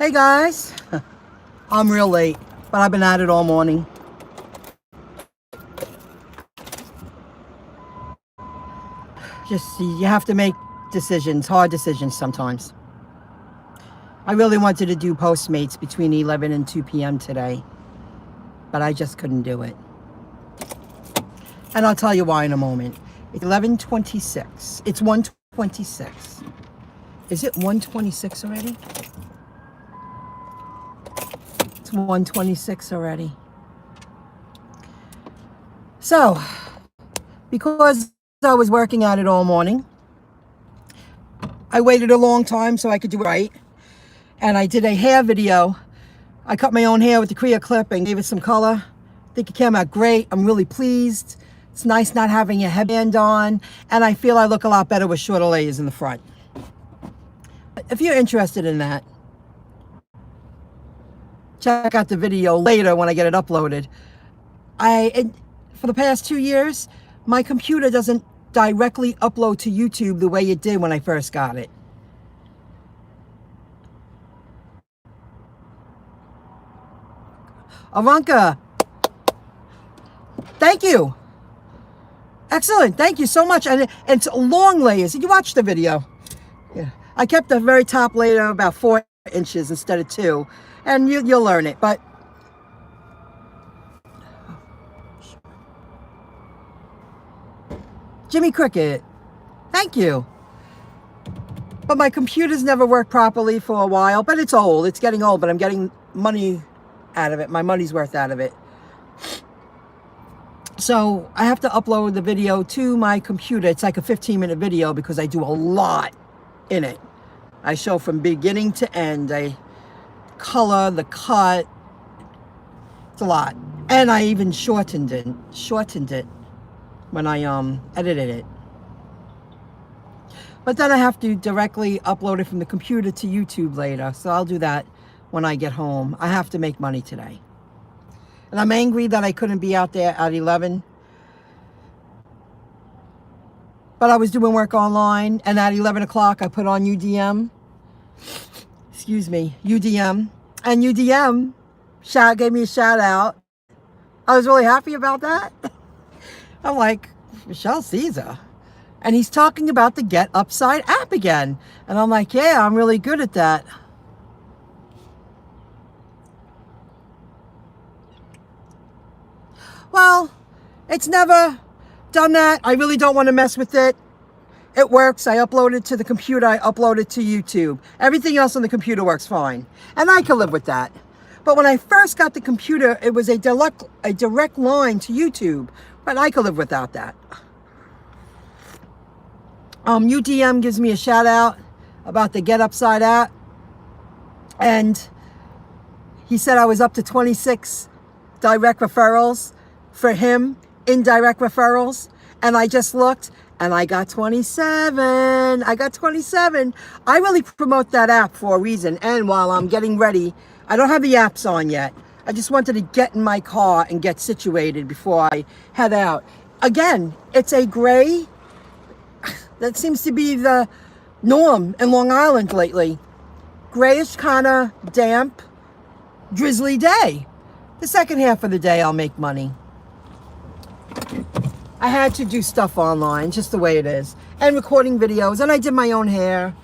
Hey guys, I'm real late, but I've been at it all morning. You have to make decisions, hard decisions sometimes. I really wanted to do Postmates between 11 and 2 p.m. today, but I just couldn't do it. And I'll tell you why in a moment. It's 11:26. It's 1:26. Is it 1:26 already? It's 1:26 already. So, because I was working at it all morning, I waited a long time so I could do it right. And I did a hair video. I cut my own hair with the Korea clip and gave it some color. I think it came out great. I'm really pleased. It's nice not having a headband on, and I feel I look a lot better with shorter layers in the front. If you're interested in that, check out the video later when I get it uploaded. For the past 2 years, my computer doesn't directly upload to YouTube the way it did when I first got it. Avanka, thank you. Excellent, thank you so much. And it's long layers. Did you watch the video? Yeah, I kept the very top layer about 4 inches instead of 2, and you'll learn it. But Jimmy Cricket, thank you. But my computer's never worked properly for a while, but it's old. It's getting old, but I'm getting money out of it. My money's worth out of it. So I have to upload the video to my computer. It's like a 15-minute video because I do a lot in it. I show from beginning to end. I color, the cut. It's a lot. And I even shortened it when I edited it. But then I have to directly upload it from the computer to YouTube later. So I'll do that when I get home. I have to make money today. And I'm angry that I couldn't be out there at 11. But I was doing work online, and at 11 o'clock I put on UDM. Excuse me, UDM. And UDM gave me a shout out. I was really happy about that. I'm like, Michelle Caesar. And he's talking about the Get Upside app again. And I'm like, yeah, I'm really good at that. Well, it's never done that. I really don't want to mess with it. It works. I upload it to the computer. I upload it to YouTube. Everything else on the computer works fine. And I can live with that. But when I first got the computer, it was a direct line to YouTube. But I could live without that. UDM gives me a shout out about the Get Upside app. And he said I was up to 26 direct referrals for him, indirect referrals. And I just looked and I got 27. I got 27. I really promote that app for a reason. And while I'm getting ready, I don't have the apps on yet. I just wanted to get in my car and get situated before I head out. Again, it's a gray. That seems to be the norm in Long Island lately. Grayish, kind of damp, drizzly day. The second half of the day, I'll make money. I had to do stuff online, just the way it is. And recording videos, and I did my own hair.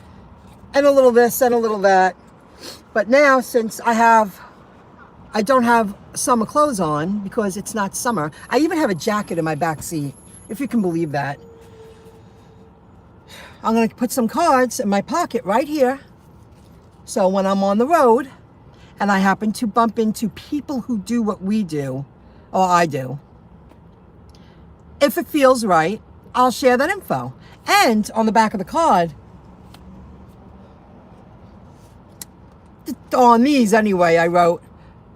And a little this and a little that. But now, since I don't have summer clothes on because it's not summer. I even have a jacket in my back seat, if you can believe that. I'm going to put some cards in my pocket right here. So when I'm on the road and I happen to bump into people who do what we do, or I do, if it feels right, I'll share that info. And on the back of the card, on these anyway, I wrote,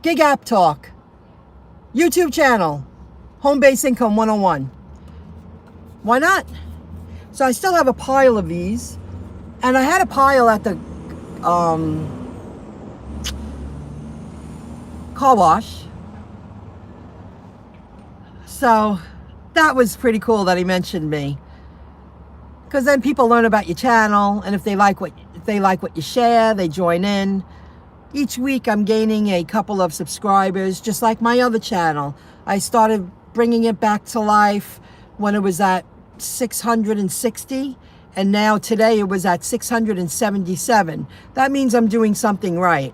Gig App Talk, YouTube channel, Home Base Income 101. Why not? So I still have a pile of these. And I had a pile at the car wash. So that was pretty cool that he mentioned me. Because then people learn about your channel, and if they like what you share, they join in. each week I'm gaining a couple of subscribers, just like my other channel. I started bringing it back to life when it was at 660, and now today it was at 677. That means I'm doing something right.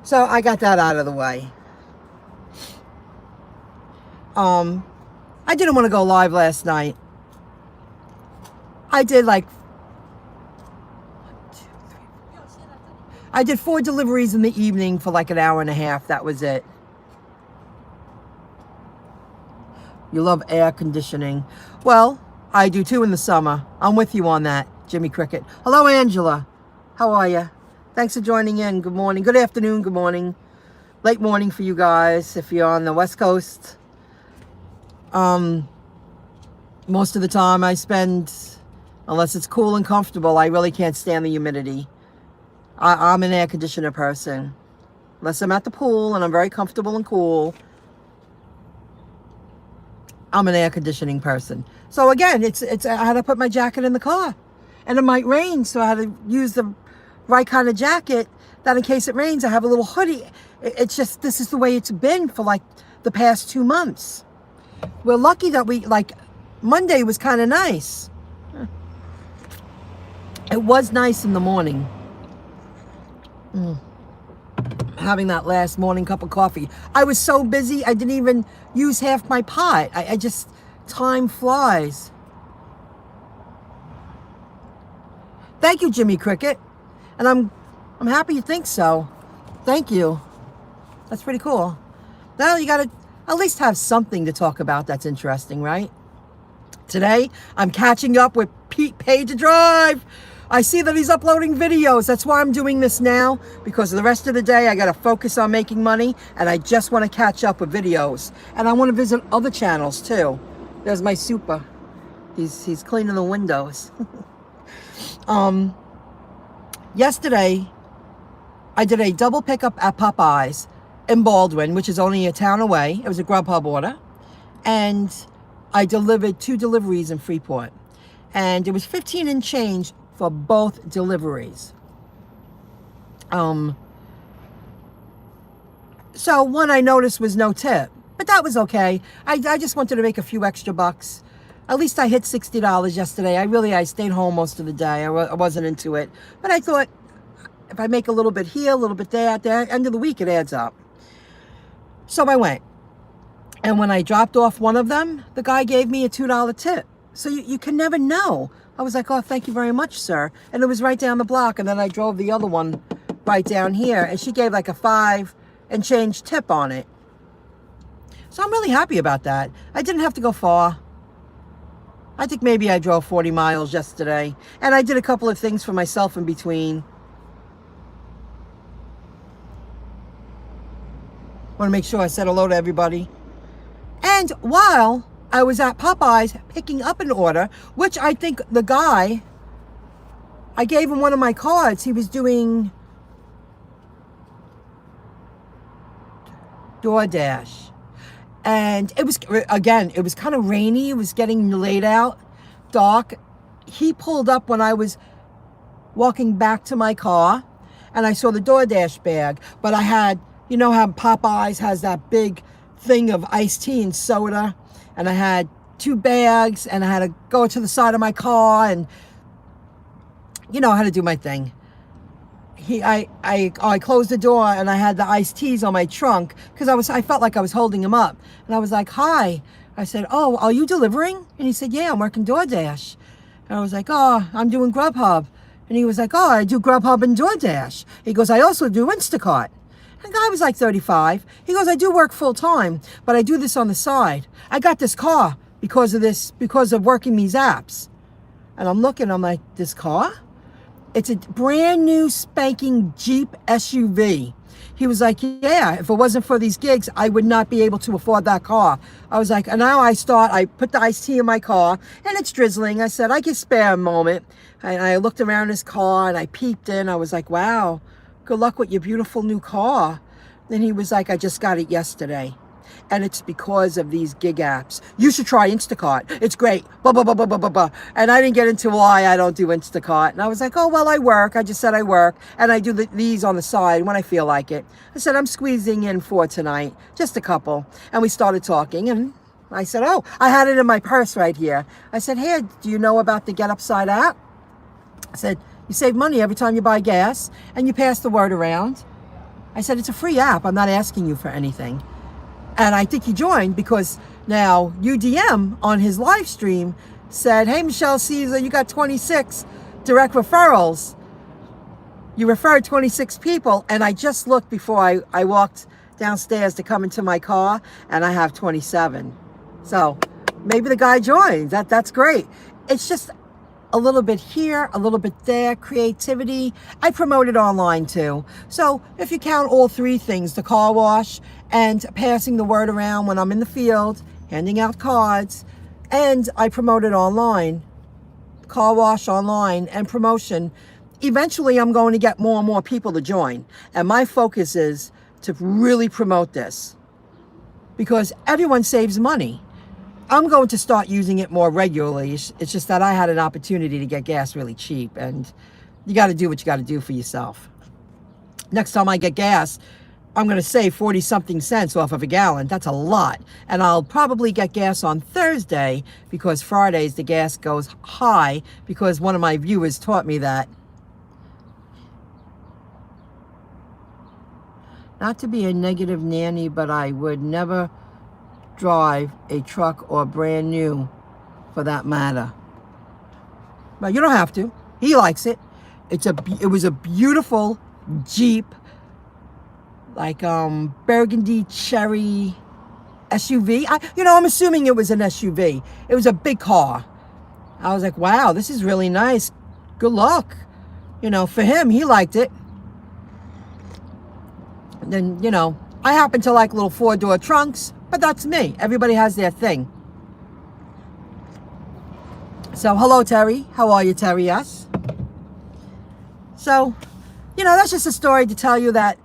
So I got that out of the way. I didn't want to go live last night. I did like, I did 4 deliveries in the evening for like an hour and a half. That was it. You love air conditioning. Well, I do too in the summer. I'm with you on that, Jimmy Cricket. Hello, Angela. How are you? Thanks for joining in. Good morning. Good afternoon. Good morning. Late morning for you guys if you're on the West Coast. Most of the time I spend, unless it's cool and comfortable, I really can't stand the humidity. I'm an air conditioner person. Unless I'm at the pool and I'm very comfortable and cool, I'm an air conditioning person. So again, it's I had to put my jacket in the car, and it might rain, so I had to use the right kind of jacket that in case it rains, I have a little hoodie. It's just, this is the way it's been for like the past 2 months. We're lucky that Monday was kind of nice. It was nice in the morning. Having that last morning cup of coffee. I was so busy, I didn't even use half my pot. I just, time flies. Thank you, Jimmy Cricket. And I'm happy you think so. Thank you. That's pretty cool. Now you gotta at least have something to talk about that's interesting, right? Today, I'm catching up with Pete Pay to Drive. I see that he's uploading videos. That's why I'm doing this now, because the rest of the day I got to focus on making money, and I just want to catch up with videos. And I want to visit other channels too. There's my super. He's cleaning the windows. Yesterday, I did a double pickup at Popeyes in Baldwin, which is only a town away. It was a Grubhub order. And I delivered 2 deliveries in Freeport. And it was 15 and change for both deliveries. So one I noticed was no tip, but that was okay. I just wanted to make a few extra bucks. At least I hit $60 yesterday. I stayed home most of the day. I wasn't into it, but I thought if I make a little bit here, a little bit there, at the end of the week, it adds up. So I went. And when I dropped off one of them, the guy gave me a $2 tip. So you can never know. I was like, oh, thank you very much, sir. And it was right down the block. And then I drove the other one right down here. And she gave like a 5 and change tip on it. So I'm really happy about that. I didn't have to go far. I think maybe I drove 40 miles yesterday. And I did a couple of things for myself in between. Want to make sure I said hello to everybody. And while I was at Popeyes picking up an order, which I think the guy, I gave him one of my cards. He was doing DoorDash. And it was, again, it was kind of rainy. It was getting late out, dark. He pulled up when I was walking back to my car, and I saw the DoorDash bag. But I had, you know how Popeyes has that big thing of iced tea and soda, and I had 2 bags, and I had to go to the side of my car, and you know how to do my thing. I closed the door, and I had the iced teas on my trunk because I felt like I was holding him up, and I was like, hi. I said, oh, are you delivering? And he said, yeah, I'm working DoorDash. And I was like, oh, I'm doing Grubhub. And he was like, oh, I do Grubhub and DoorDash. He goes, I also do Instacart. And the guy was like 35. He goes, I do work full time, but I do this on the side. I got this car because of working these apps. And I'm looking, I'm like, this car? It's a brand new spanking Jeep SUV. He was like, yeah, if it wasn't for these gigs, I would not be able to afford that car. I was like, and now I put the iced tea in my car, and it's drizzling. I said, I can spare a moment. And I looked around his car, and I peeped in. I was like, wow, good luck with your beautiful new car. Then he was like, I just got it yesterday. And it's because of these gig apps. You should try Instacart. It's great. Blah, blah, blah, blah, blah, blah, blah. And I didn't get into why I don't do Instacart. And I was like, oh, well, I work. I just said I work. And I do these on the side when I feel like it. I said, I'm squeezing in 4 tonight. Just a couple. And we started talking. And I said, oh, I had it in my purse right here. I said, hey, do you know about the Get Upside app? I said, you save money every time you buy gas. And you pass the word around. I said, it's a free app. I'm not asking you for anything. And I think he joined because now UDM on his live stream said, hey, McesAre, you got 26 direct referrals. You referred 26 people. And I just looked before I walked downstairs to come into my car, and I have 27. So maybe the guy joined. That's great. It's just a little bit here, a little bit there, creativity. I promote it online too. So if you count all 3 things, the car wash and passing the word around when I'm in the field, handing out cards, and I promote it online, car wash online and promotion, eventually I'm going to get more and more people to join. And my focus is to really promote this because everyone saves money. I'm going to start using it more regularly. It's just that I had an opportunity to get gas really cheap, and you got to do what you got to do for yourself. Next time I get gas, I'm going to save 40-something cents off of a gallon. That's a lot. And I'll probably get gas on Thursday because Fridays the gas goes high because one of my viewers taught me that. Not to be a negative nanny, but I would never drive a truck or brand new for that matter. But you don't have to. He likes it. It was a beautiful Jeep, like burgundy cherry SUV. I'm assuming it was an SUV. It was a big car. I was like, wow, this is really nice. Good luck. For him, he liked it. And then, I happen to like little 4-door trunks, but that's me. Everybody has their thing. So, hello, Terry. How are you, Terry? Yes. So, that's just a story to tell you that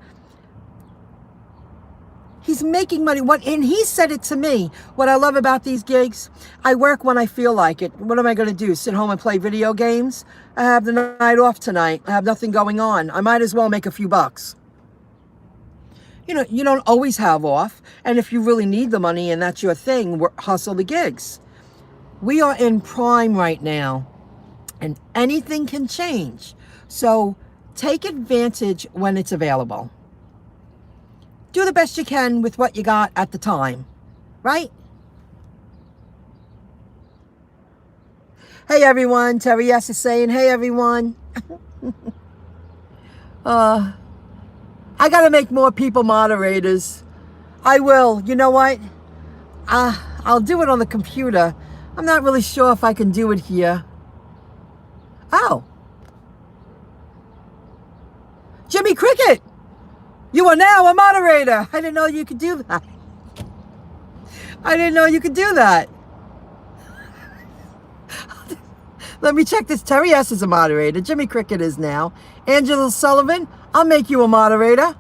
he's making money. And he said it to me. What I love about these gigs, I work when I feel like it. What am I going to do? Sit home and play video games? I have the night off tonight. I have nothing going on. I might as well make a few bucks. You don't always have off. And if you really need the money and that's your thing, hustle the gigs. We are in prime right now, and anything can change. So take advantage when it's available. Do the best you can with what you got at the time, right? Hey everyone, Terry S is saying, hey everyone. I gotta make more people moderators. I will. You know what? I'll do it on the computer. I'm not really sure if I can do it here. Oh. Jimmy Cricket, you are now a moderator. I didn't know you could do that. I didn't know you could do that. Let me check this. Terry S is a moderator. Jimmy Cricket is now. Angela Sullivan, I'll make you a moderator.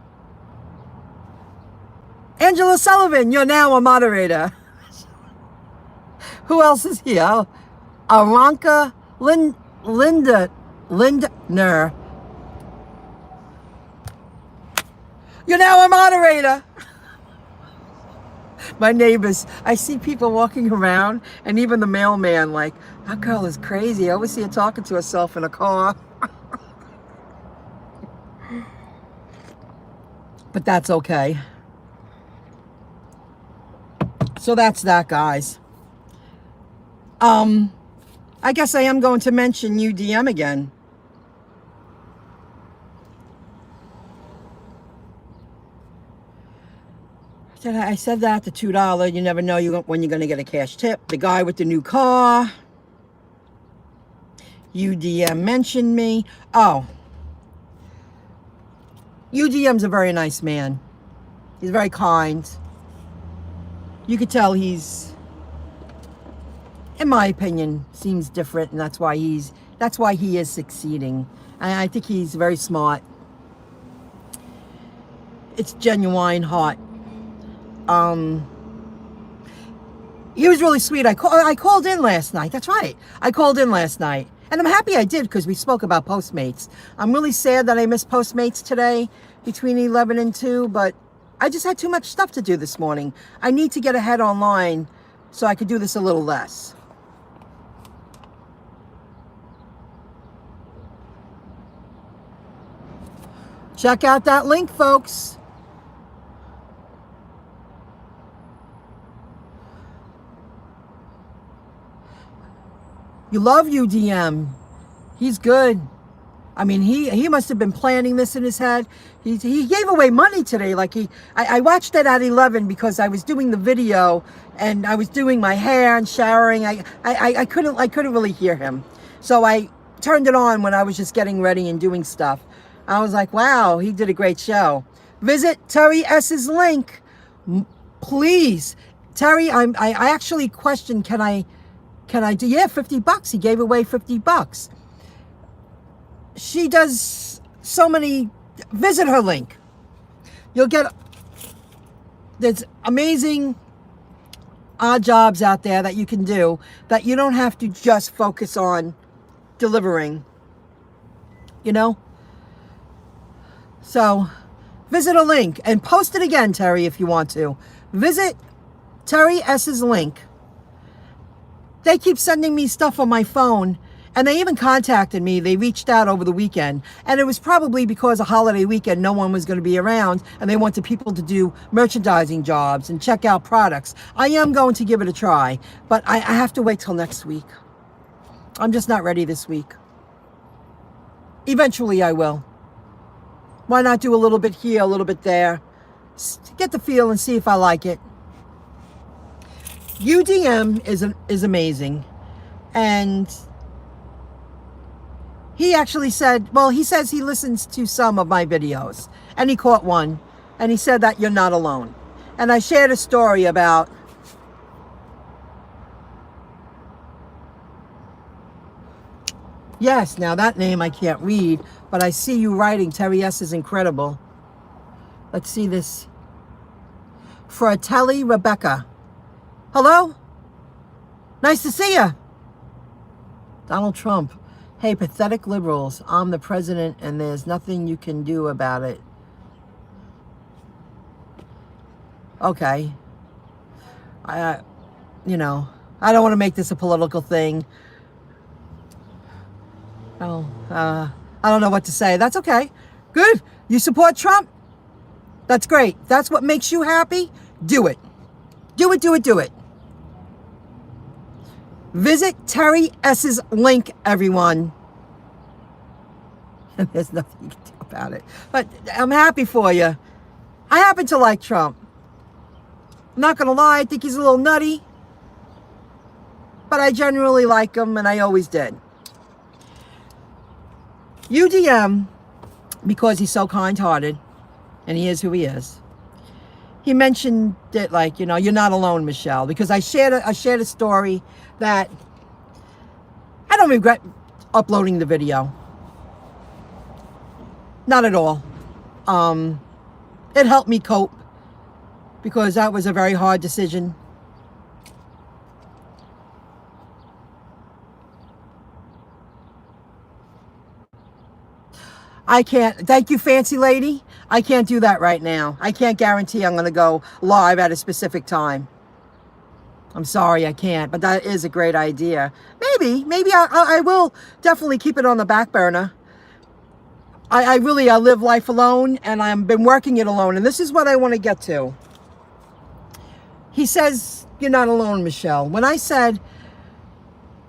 Angela Sullivan, you're now a moderator. Who else is here? Aranka Lindner. You're now a moderator. My neighbors, I see people walking around, and even the mailman, like, that girl is crazy. I always see her talking to herself in a car. But that's okay. So that's that, guys. I guess I am going to mention UDM again. I said that, the $2. You never know when you're going to get a cash tip. The guy with the new car. UDM mentioned me. Oh. UDM's a very nice man. He's very kind. You could tell he's, in my opinion, seems different, and that's why he is succeeding. And I think he's very smart. It's genuine heart. he was really sweet. I called in last night. That's right. I called in last night. And I'm happy I did because we spoke about Postmates. I'm really sad that I missed Postmates today between 11 and 2, but I just had too much stuff to do this morning. I need to get ahead online so I could do this a little less. Check out that link, folks. You love UDM. He's good. I mean, he must have been planning this in his head. He gave away money today. Like I watched it at 11 because I was doing the video and I was doing my hair and showering. I couldn't really hear him. So I turned it on when I was just getting ready and doing stuff. I was like, wow, he did a great show. Visit Terry S's link. Please. Terry, I actually questioned, can I do, yeah, $50. He gave away $50. She does so many, visit her link. You'll get, there's amazing odd jobs out there that you can do that you don't have to just focus on delivering, you know? So visit a link and post it again, Terry, if you want to. Visit Terry S's link. They keep sending me stuff on my phone, and they even contacted me. They reached out over the weekend, and it was probably because a holiday weekend, no one was going to be around, and they wanted people to do merchandising jobs and check out products. I am going to give it a try, but I have to wait till next week. I'm just not ready this week. Eventually I will. Why not do a little bit here, a little bit there? Get the feel and see if I like it. UDM is amazing. And he actually said, well, he says he listens to some of my videos. And he caught one. And he said that you're not alone. And I shared a story about yes, now that name I can't read, but I see you writing. Terry S is incredible. Let's see this. Fratelli Rebecca. Hello? Nice to see you. Donald Trump. Hey, pathetic liberals. I'm the president and there's nothing you can do about it. Okay. You know, I don't want to make this a political thing. Oh, I don't know what to say. That's okay. Good. You support Trump? That's great. That's what makes you happy? Do it. Do it, do it, do it. Visit Terry S's link, everyone. And there's nothing you can do about it. But I'm happy for you. I happen to like Trump. I'm not going to lie. I think he's a little nutty. But I generally like him, and I always did. UDM, because he's so kind-hearted, and he is who he is, he mentioned it like, you know, you're not alone, Michelle, because I shared a story that I don't regret uploading the video. Not at all. It helped me cope because that was a very hard decision. I can't, thank you, fancy lady. I can't do that right now. I can't guarantee I'm going to go live at a specific time. I'm sorry, I can't, but that is a great idea. Maybe I will definitely keep it on the back burner. I live life alone, and I've been working it alone, and this is what I want to get to. He says, you're not alone, Michelle. When I said,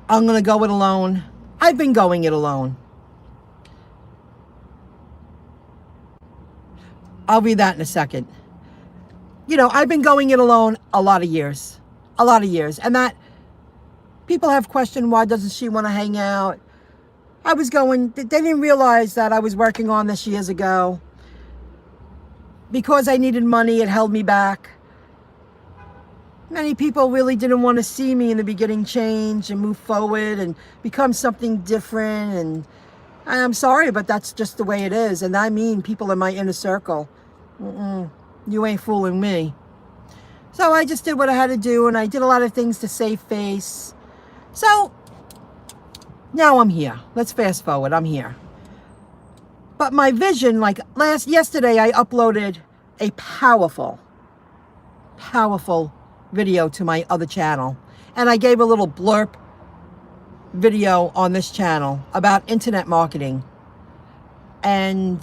I'm going to go it alone, I've been going it alone. I'll read that in a second. You know, I've been going it alone a lot of years. And that people have questioned, why doesn't she want to hang out? I was going, they didn't realize that I was working on this years ago. Because I needed money, it held me back. Many people really didn't want to see me in the beginning change and move forward and become something different. And I'm sorry, but that's just the way it is. And I mean people in my inner circle. You ain't fooling me. So I just did what I had to do, and I did a lot of things to save face. So now I'm here. Let's fast forward. I'm here. But my vision, like yesterday, I uploaded a powerful video to my other channel. And I gave a little blurb video on this channel about internet marketing. And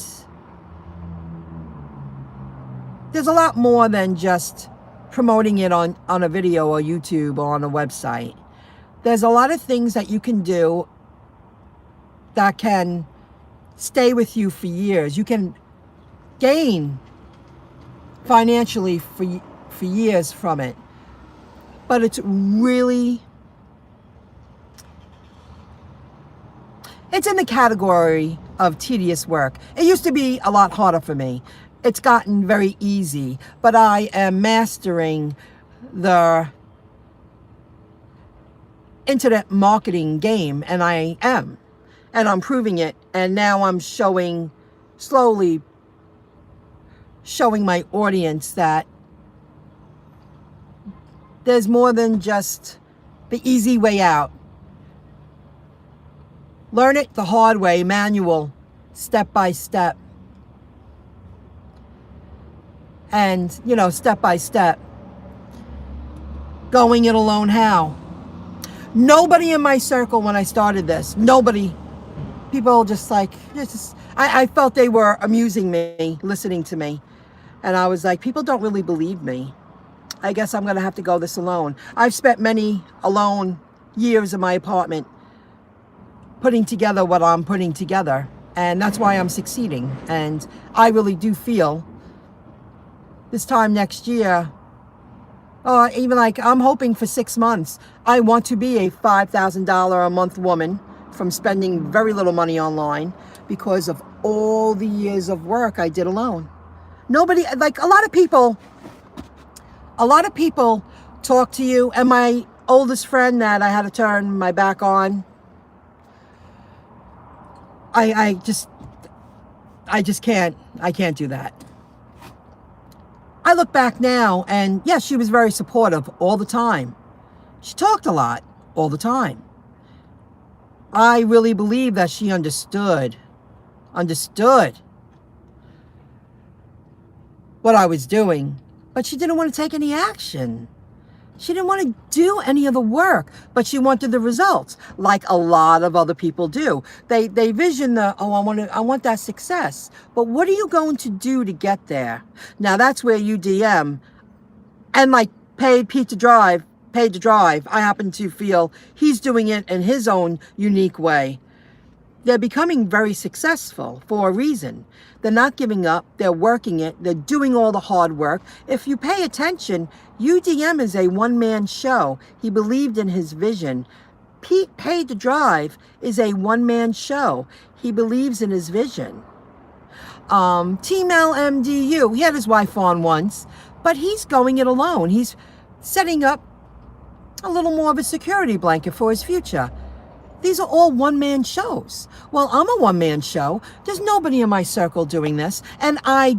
there's a lot more than just promoting it on a video or YouTube or on a website. There's a lot of things that you can do that can stay with you for years. You can gain financially for years from it. But it's really, it's in the category of tedious work. It used to be a lot harder for me. It's gotten very easy, but I am mastering the internet marketing game, and I am. And I'm proving it, and now I'm slowly showing my audience that there's more than just the easy way out. Learn it the hard way, manual, step by step. And, step by step. Going it alone how? Nobody in my circle when I started this, nobody. People just like, I felt they were amusing me, listening to me. And I was like, people don't really believe me. I guess I'm going to have to go this alone. I've spent many alone years in my apartment putting together what I'm putting together. And that's why I'm succeeding. And I really do feel this time next year, even like I'm hoping for 6 months, I want to be a $5,000 a month woman from spending very little money online because of all the years of work I did alone. Nobody, like a lot of people talk to you, and my oldest friend that I had to turn my back on, I can't do that. I look back now, and yes, she was very supportive all the time. She talked a lot all the time. I really believe that she understood what I was doing, but she didn't want to take any action. She didn't want to do any of the work, but she wanted the results, like a lot of other people do. They vision I want that success. But what are you going to do to get there? Now that's where UDM and like paid to drive, I happen to feel he's doing it in his own unique way. They're becoming very successful for a reason. They're not giving up. They're working it. They're doing all the hard work. If you pay attention, UDM is a one-man show. He believed in his vision. Pete Paid to Drive is a one-man show. He believes in his vision. Team LMDU, he had his wife on once, but he's going it alone. He's setting up a little more of a security blanket for his future. These are all one-man shows. Well, I'm a one-man show. There's nobody in my circle doing this. And I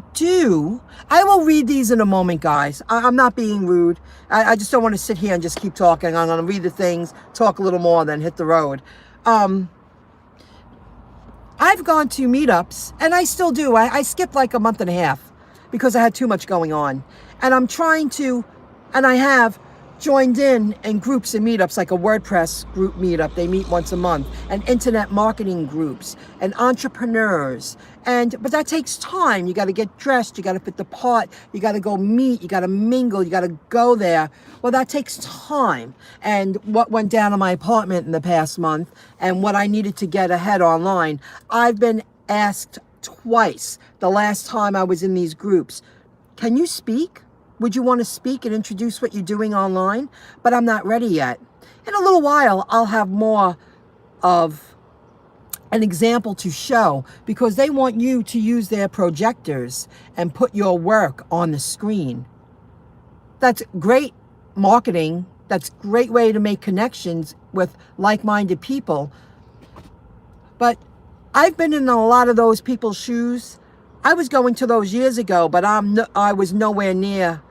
will read these in a moment, guys. I'm not being rude. I just don't want to sit here and just keep talking. I'm going to read the things, talk a little more, then hit the road. I've gone to meetups, and I still do. I skipped like a month and a half because I had too much going on. And I'm trying to, and I have joined in groups and meetups, like a WordPress group meetup. They meet once a month, and internet marketing groups and entrepreneurs. But that takes time. You got to get dressed. You got to fit the part. You got to go meet. You got to mingle. You got to go there. Well, that takes time. And what went down in my apartment in the past month and what I needed to get ahead online, I've been asked twice the last time I was in these groups, can you speak? Would you want to speak and introduce what you're doing online? But I'm not ready yet. In a little while, I'll have more of an example to show, because they want you to use their projectors and put your work on the screen. That's great marketing. That's a great way to make connections with like-minded people. But I've been in a lot of those people's shoes. I was going to those years ago, but I was nowhere near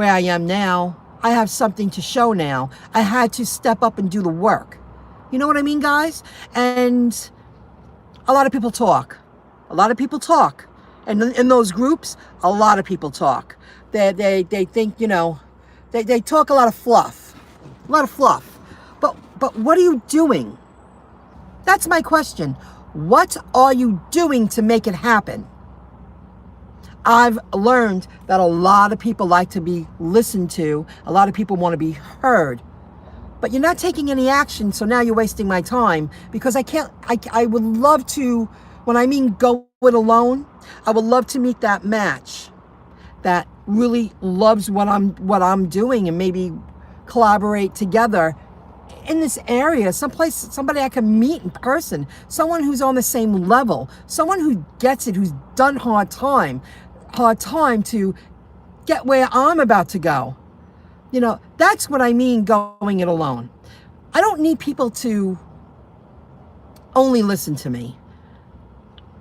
where I am now. I have something to show now. I had to step up and do the work. You know what I mean, guys? And a lot of people talk. A lot of people talk. And in those groups, a lot of people talk. They think, you know, they talk a lot of fluff. A lot of fluff. But what are you doing? That's my question. What are you doing to make it happen? I've learned that a lot of people like to be listened to. A lot of people want to be heard. But you're not taking any action, so now you're wasting my time. Because I would love to, when I mean go it alone, I would love to meet that match that really loves what I'm doing and maybe collaborate together in this area, somebody I can meet in person, someone who's on the same level, someone who gets it, who's done hard time to get where I'm about to go. You know, that's what I mean going it alone. I don't need people to only listen to me.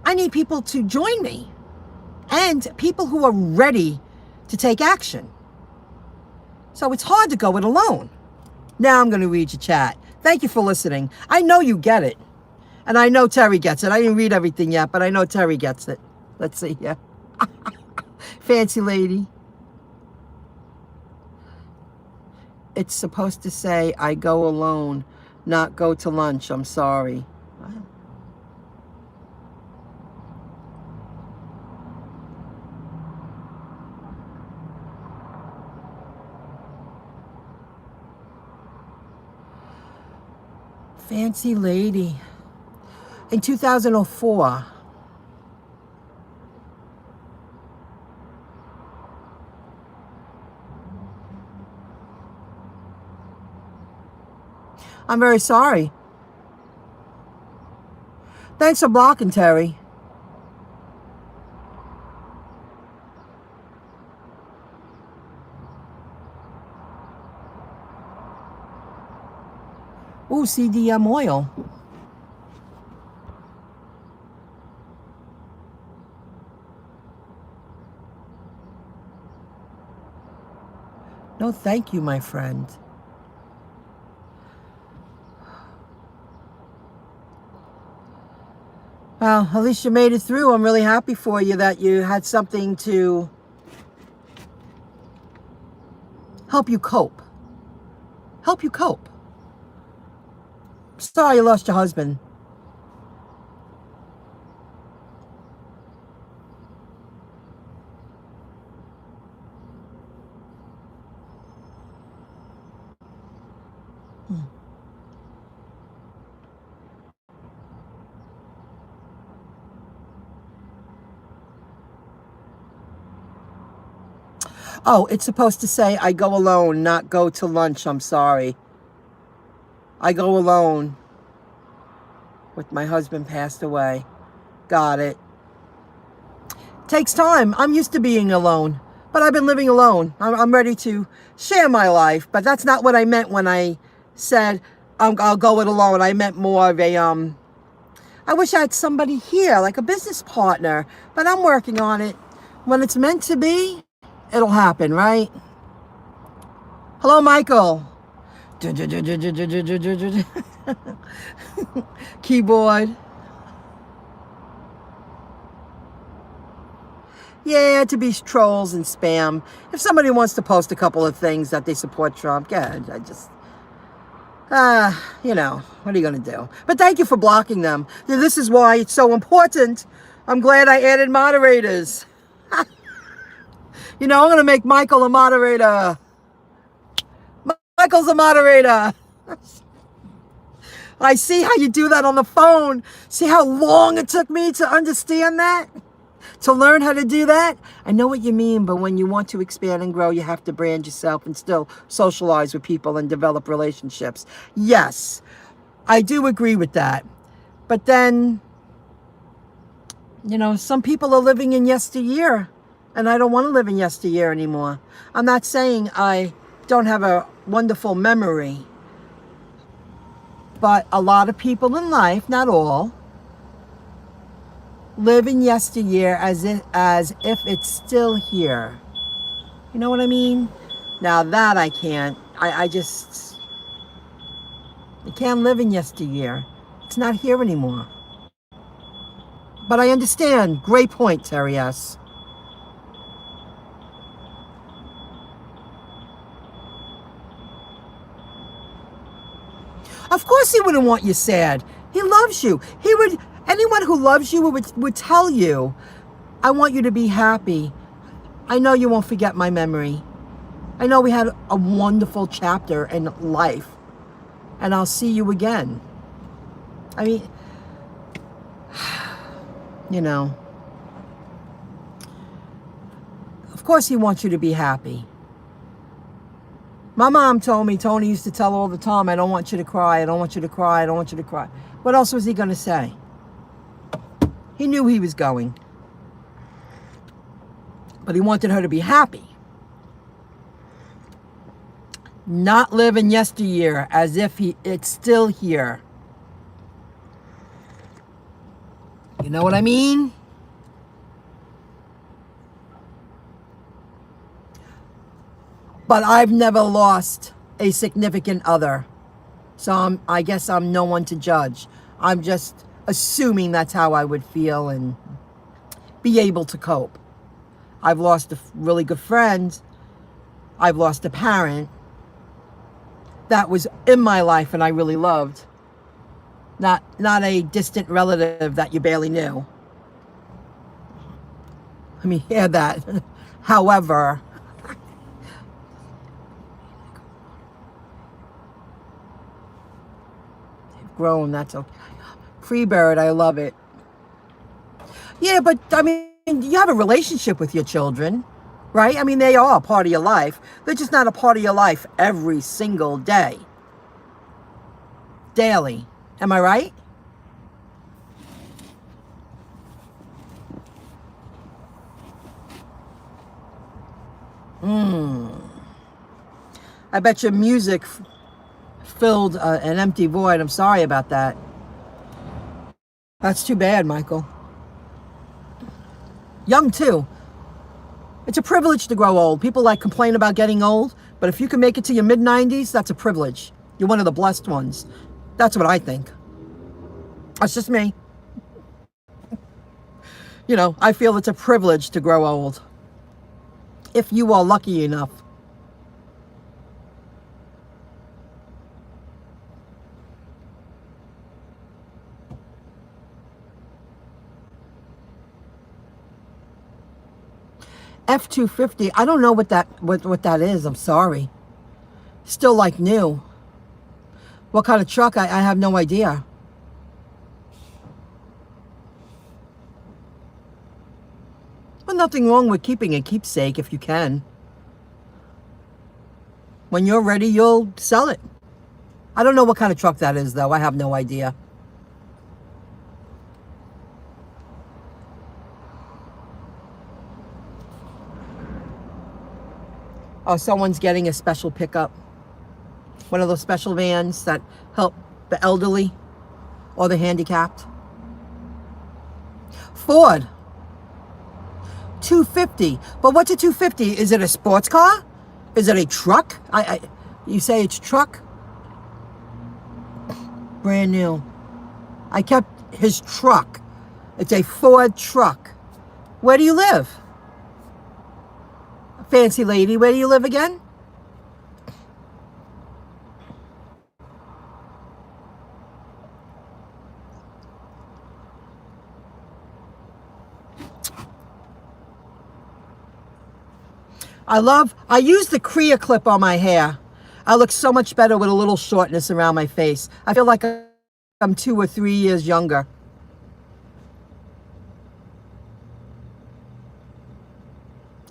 I need people to join me and people who are ready to take action. So it's hard to go it alone. Now I'm going to read your chat. Thank you for listening. I know you get it. And I know Terry gets it. I didn't read everything yet, but I know Terry gets it. Let's see here. Fancy lady. It's supposed to say, I go alone, not go to lunch. I'm sorry. Wow. Fancy lady. In 2004. I'm very sorry. Thanks for blocking, Terry. Ooh, CDM oil. No, thank you, my friend. Well, at least you made it through. I'm really happy for you that you had something to help you cope. Help you cope. Sorry you lost your husband. Oh, it's supposed to say, I go alone, not go to lunch. I'm sorry. I go alone. With my husband passed away. Got it. Takes time. I'm used to being alone. But I've been living alone. I'm ready to share my life. But that's not what I meant when I said, I'll go it alone. I meant more of a, I wish I had somebody here, like a business partner. But I'm working on it. When it's meant to be, it'll happen, right? Hello, Michael. Keyboard. Yeah, to be trolls and spam. If somebody wants to post a couple of things that they support Trump, go ahead. I just, you know, what are you going to do? But thank you for blocking them. This is why it's so important. I'm glad I added moderators. You know, I'm going to make Michael a moderator. Michael's a moderator. I see how you do that on the phone. See how long it took me to understand that? To learn how to do that? I know what you mean, but when you want to expand and grow, you have to brand yourself and still socialize with people and develop relationships. Yes, I do agree with that. But then, you know, some people are living in yesteryear, and I don't want to live in yesteryear anymore. I'm not saying I don't have a wonderful memory, but a lot of people in life, not all, live in yesteryear as if it's still here. You know what I mean? Now that I can't. I can't live in yesteryear. It's not here anymore. But I understand. Great point, Terry S. Of course he wouldn't want you sad. He loves you. Anyone who loves you would tell you, I want you to be happy. I know you won't forget my memory. I know we had a wonderful chapter in life, and I'll see you again. I mean, you know, of course he wants you to be happy. My mom told me, Tony used to tell all the time, I don't want you to cry, I don't want you to cry, I don't want you to cry. What else was he going to say? He knew he was going. But he wanted her to be happy. Not live in yesteryear as if it's still here. You know what I mean? But I've never lost a significant other. So I guess I'm no one to judge. I'm just assuming that's how I would feel and be able to cope. I've lost a really good friend. I've lost a parent that was in my life and I really loved. Not a distant relative that you barely knew. Let me hear that. However, they've grown, that's okay. Freebird, I love it. Yeah, but I mean, you have a relationship with your children, right? I mean, they are a part of your life. They're just not a part of your life every single day. Daily. Am I right? I bet your music filled an empty void. I'm sorry about that. That's too bad, Michael. Young too. It's a privilege to grow old. People complain about getting old, but if you can make it to your mid-90s, that's a privilege. You're one of the blessed ones. That's what I think. That's just me. You know, I feel it's a privilege to grow old. If you are lucky enough. F-250, I don't know what that is. I'm sorry. Still like new. What kind of truck? I have no idea. Well, nothing wrong with keeping a keepsake if you can. When you're ready, you'll sell it. I don't know what kind of truck that is, though. I have no idea. Oh, someone's getting a special pickup. One of those special vans that help the elderly or the handicapped. Ford. 250. But what's a 250? Is it a sports car? Is it a truck? You say it's truck? Brand new. I kept his truck. It's a Ford truck. Where do you live? Fancy lady, where do you live again? I use the Crea clip on my hair. I look so much better with a little shortness around my face. I feel like I'm 2 or 3 years younger.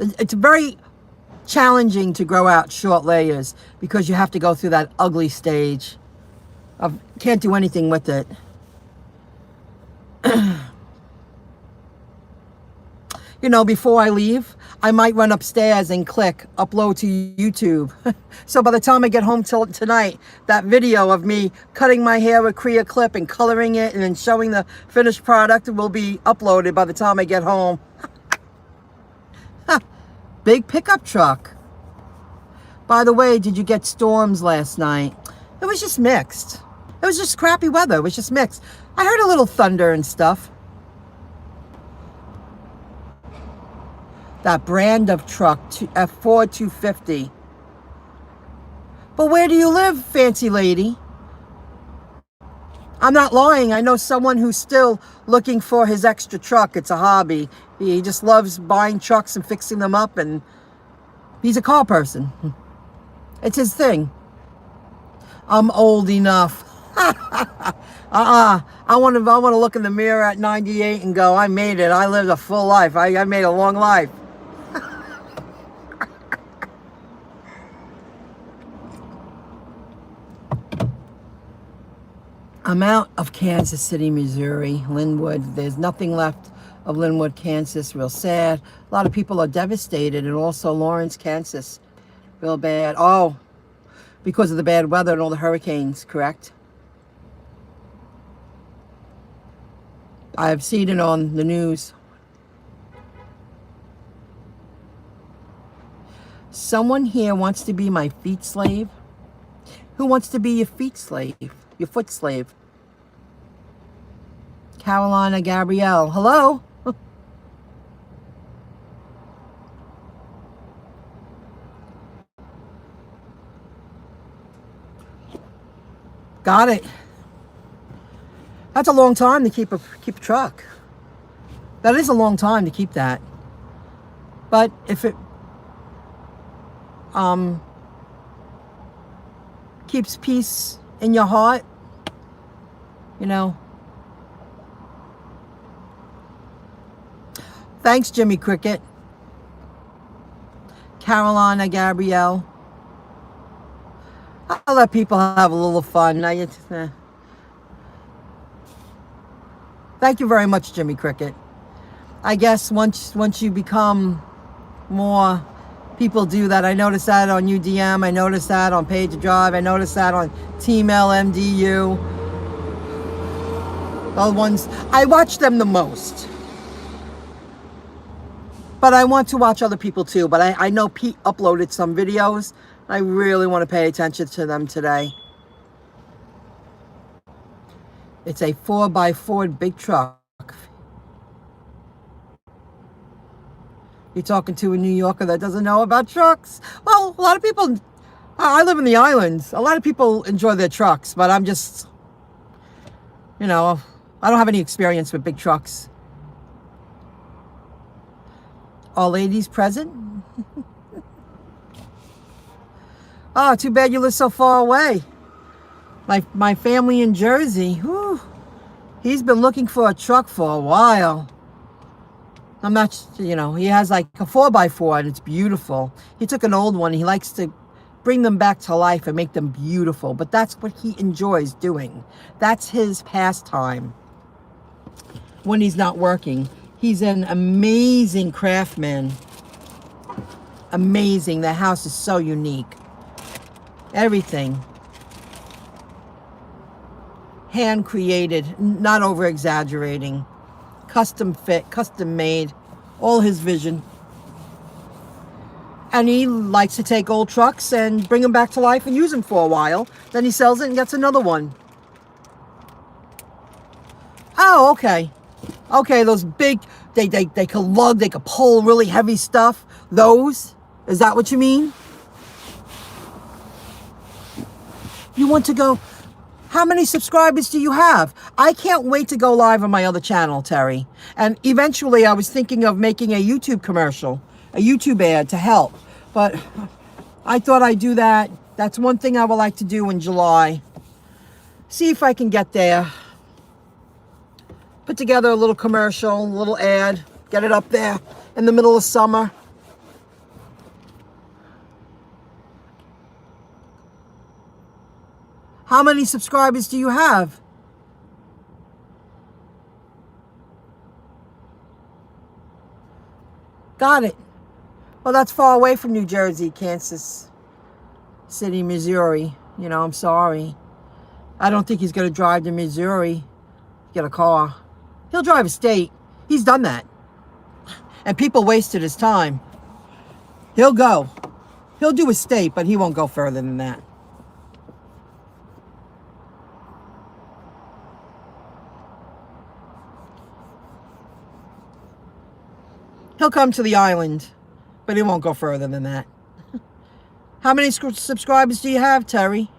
It's very challenging to grow out short layers because you have to go through that ugly stage of can't do anything with it. You know, before I leave, I might run upstairs and click upload to YouTube. So by the time I get home tonight, that video of me cutting my hair with Crea clip and coloring it and then showing the finished product will be uploaded by the time I get home. Big pickup truck. By the way, did you get storms last night? It was just mixed. It was just crappy weather. It was just mixed. I heard a little thunder and stuff. That brand of truck, Ford 250. But where do you live, fancy lady? I'm not lying. I know someone who's still looking for his extra truck. It's a hobby. He just loves buying trucks and fixing them up, and he's a car person. It's his thing. I'm old enough. I want to look in the mirror at 98 and go, I made it. I lived a full life. I made a long life. I'm out of Kansas City, Missouri, Linwood. There's nothing left of Linwood, Kansas. Real sad. A lot of people are devastated, and also Lawrence, Kansas. Real bad. Oh, because of the bad weather and all the hurricanes, correct? I've seen it on the news. Someone here wants to be my feet slave. Who wants to be your feet slave? Your foot slave? Carolina Gabrielle. Hello? Got it. That's a long time to keep a truck. That is a long time to keep that. But if it keeps peace in your heart, you know. Thanks, Jimmy Cricket. Carolina Gabrielle. I'll let people have a little fun. Thank you very much, Jimmy Cricket. I guess once you become more, people do that. I noticed that on UDM. I noticed that on Page Drive. I noticed that on Team LMDU. The ones I watch them the most. But I want to watch other people too. But I know Pete uploaded some videos. I really want to pay attention to them today. It's a 4x4 big truck. You're talking to a New Yorker that doesn't know about trucks. Well, a lot of people, I live in the islands. A lot of people enjoy their trucks, but I'm just, you know, I don't have any experience with big trucks. All ladies present? Oh, too bad you live so far away. My family in Jersey, whew, he's been looking for a truck for a while. I'm not, you know, he has like a 4x4 and it's beautiful. He took an old one. He likes to bring them back to life and make them beautiful. But that's what he enjoys doing. That's his pastime when he's not working. He's an amazing craftsman. Amazing. The house is so unique. Everything. Hand created, not over exaggerating. Custom fit, custom made, all his vision. And he likes to take old trucks and bring them back to life and use them for a while. Then he sells it and gets another one. Oh, okay. Okay, those big, they could lug, they could pull really heavy stuff. Those, is that what you mean? You want to go, how many subscribers do you have? I can't wait to go live on my other channel, Terry. And eventually I was thinking of making a YouTube commercial, a YouTube ad to help. But I thought I'd do that. That's one thing I would like to do in July. See if I can get there. Put together a little commercial, a little ad, get it up there in the middle of summer. How many subscribers do you have? Got it. Well, that's far away from New Jersey, Kansas City, Missouri. You know, I'm sorry. I don't think he's going to drive to Missouri, get a car. He'll drive a state. He's done that. And people wasted his time. He'll go. He'll do a state, but he won't go further than that. He'll come to the island, but he won't go further than that. How many subscribers do you have, Terry?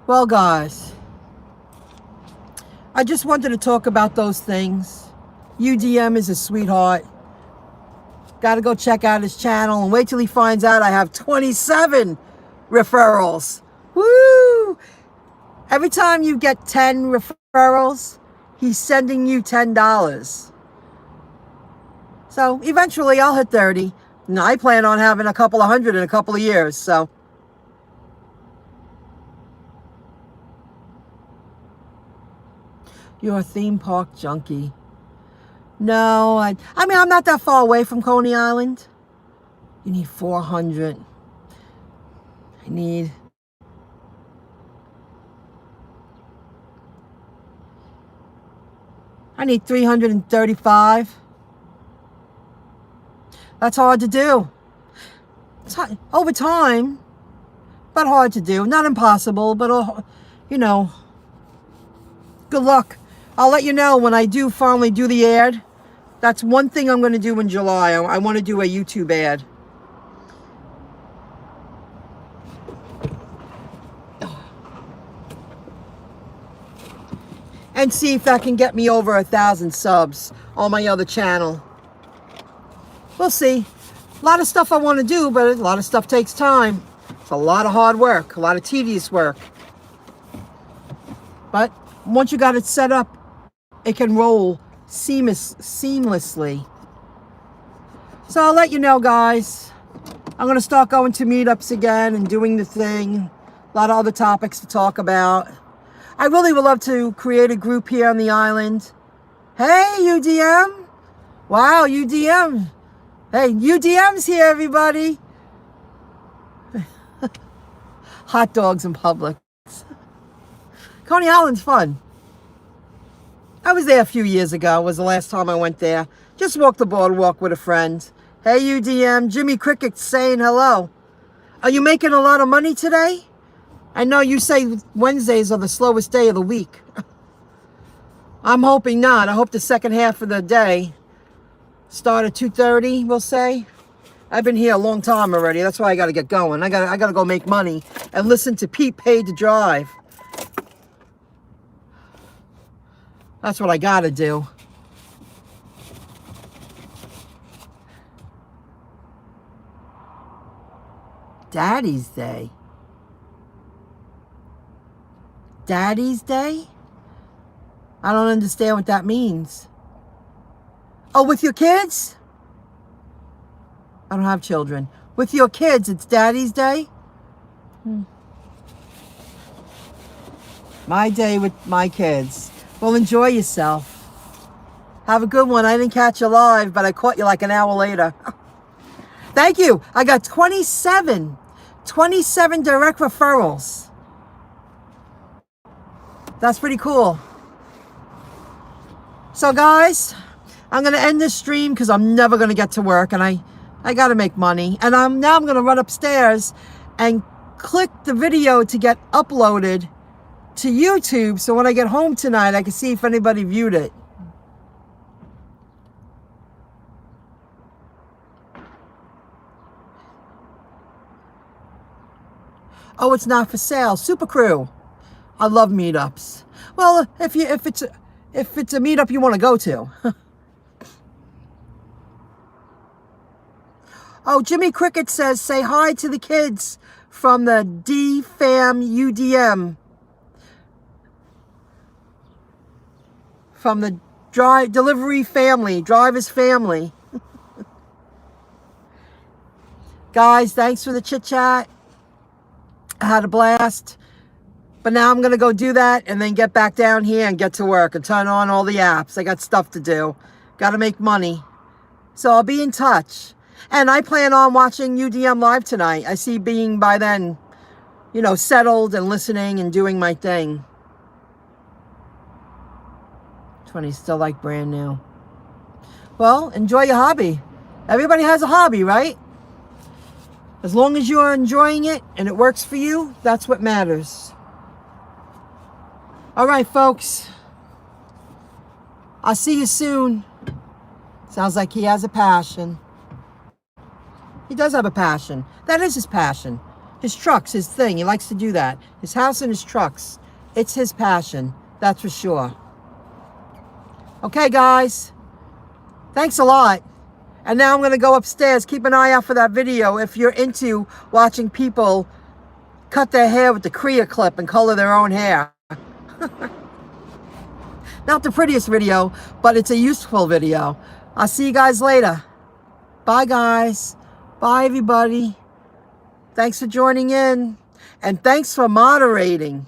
Well, guys, I just wanted to talk about those things. UDM is a sweetheart. Got to go check out his channel and wait till he finds out I have 27 referrals. Woo! Every time you get 10 referrals, he's sending you $10. So eventually I'll hit 30. And I plan on having a couple of hundred in a couple of years, so. You're a theme park junkie. No, I mean, I'm not that far away from Coney Island. You need 400. I need... I need 335. That's hard to do. It's hard, over time, but hard to do. Not impossible, but, you know, good luck. I'll let you know when I do finally do the ad. That's one thing I'm going to do in July. I want to do a YouTube ad. And see if that can get me over 1,000 subs on my other channel. We'll see. A lot of stuff I want to do, but a lot of stuff takes time. It's a lot of hard work, a lot of tedious work. But once you got it set up, it can roll seamlessly. So I'll let you know, guys. I'm going to start going to meetups again and doing the thing. A lot of other topics to talk about. I really would love to create a group here on the island. Hey, UDM. Wow, UDM. Hey, UDM's here, everybody. Hot dogs in Publix. Coney Island's fun. I was there a few years ago. Was the last time I went there. Just walked the boardwalk with a friend. Hey, UDM. Jimmy Cricket's saying hello. Are you making a lot of money today? I know you say Wednesdays are the slowest day of the week. I'm hoping not. I hope the second half of the day start at 2:30, we'll say. I've been here a long time already. That's why I got to get going. I got to go make money and listen to Pete Paid to Drive. That's what I got to do. Daddy's Day. Daddy's Day? I don't understand what that means. Oh, with your kids? I don't have children. With your kids, it's Daddy's Day? My day with my kids. Well, enjoy yourself. Have a good one. I didn't catch you live, but I caught you like an hour later. Thank you. I got 27 direct referrals. That's pretty cool. So guys, I'm going to end this stream because I'm never going to get to work and I got to make money. And now I'm going to run upstairs and click the video to get uploaded to YouTube. So when I get home tonight, I can see if anybody viewed it. Oh, it's not for sale. Super Crew. I love meetups. Well, if it's a meetup you want to go to. Oh, Jimmy Cricket says, say hi to the kids from the DFAM UDM. From the delivery family, driver's family. Guys, thanks for the chit chat. I had a blast. But now I'm going to go do that and then get back down here and get to work and turn on all the apps. I got stuff to do. Got to make money. So I'll be in touch. And I plan on watching UDM live tonight. I see being by then you know, settled and listening and doing my thing. 20 still like brand new. Well, enjoy your hobby. Everybody has a hobby, right? As long as you're enjoying it and it works for you, that's what matters. All right, folks. I'll see you soon. Sounds like he has a passion. He does have a passion. That is his passion. His trucks, his thing. He likes to do that. His house and his trucks. It's his passion. That's for sure. Okay, guys. Thanks a lot. And now I'm going to go upstairs. Keep an eye out for that video if you're into watching people cut their hair with the Kriya clip and color their own hair. Not the prettiest video, but it's a useful video. I'll see you guys later. Bye, guys. Bye, everybody. Thanks for joining in. And thanks for moderating.